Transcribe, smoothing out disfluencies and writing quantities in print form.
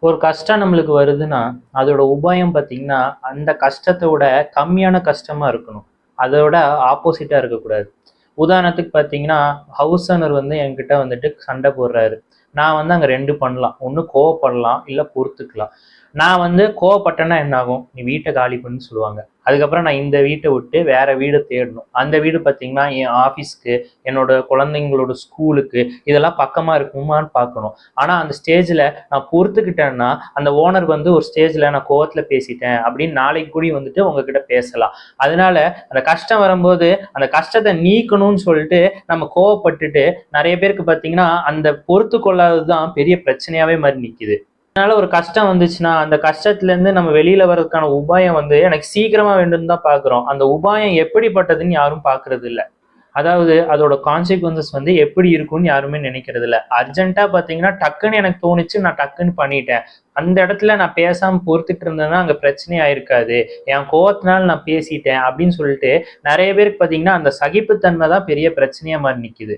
ஒரு கஷ்டம் நம்மளுக்கு வருதுன்னா அதோட உபாயம் பார்த்தீங்கன்னா அந்த கஷ்டத்தோட கம்மியான கஷ்டமா இருக்கணும். அதோட ஆப்போசிட்டா இருக்கக்கூடாது. உதாரணத்துக்கு பார்த்தீங்கன்னா, ஹவுஸ் ஓனர் என்கிட்ட சண்டை போடுறாரு. நான் அங்க ரெண்டு பண்ணலாம். ஒன்று கோவப்படலாம், இல்லை பொறுத்துக்கலாம். நான் கோவப்பட்டேன்னா என்ன ஆகும்? நீ வீட்டை காலி பண்ணு சொல்லுவாங்க. அதுக்கப்புறம் நான் இந்த வீட்டை விட்டு வேற வீடை தேடணும். அந்த வீடு பார்த்தீங்கன்னா என் ஆஃபீஸ்க்கு, என்னோட குழந்தைங்களோட ஸ்கூலுக்கு, இதெல்லாம் பக்கமா இருக்குமான்னு பார்க்கணும். ஆனா அந்த ஸ்டேஜ்ல நான் பொறுத்துக்கிட்டேன்னா அந்த ஓனர் ஒரு ஸ்டேஜ்ல நான் கோவத்துல பேசிட்டேன் அப்படின்னு நாளைக்கு கூடி உங்ககிட்ட பேசலாம். அதனால அந்த கஷ்டம் வரும்போது அந்த கஷ்டத்தை நீக்கணும்னு சொல்லிட்டு நம்ம கோவப்பட்டுட்டு நிறைய பேருக்கு பார்த்தீங்கன்னா அந்த பொறுத்து கொள்ளாததுதான் பெரிய பிரச்சனையாவே மாதிரி நிக்குது. அதனால ஒரு கஷ்டம் வந்துச்சுன்னா அந்த கஷ்டத்துல இருந்து நம்ம வெளியில வர்றதுக்கான உபாயம் எனக்கு சீக்கிரமா வேண்டும் தான் பாக்குறோம். அந்த உபாயம் எப்படிப்பட்டதுன்னு யாரும் பாக்குறது இல்ல. அதாவது அதோட கான்சிக்வன்சஸ் எப்படி இருக்கும்னு யாருமே நினைக்கிறது இல்ல. அர்ஜென்ட்டா பாத்தீங்கன்னா டக்குன்னு எனக்கு தோணுச்சு, நான் டக்குன்னு பண்ணிட்டேன். அந்த இடத்துல நான் பேசாம பொறுத்துட்டு இருந்தேன்னா அங்க பிரச்சனை ஆயிருக்காது. என் கோவத்தினால நான் பேசிட்டேன் அப்படின்னு சொல்லிட்டு நிறைய பேருக்கு பாத்தீங்கன்னா அந்த சகிப்புத்தன்மை தான் பெரிய பிரச்சனையா மாதிரி நிக்குது.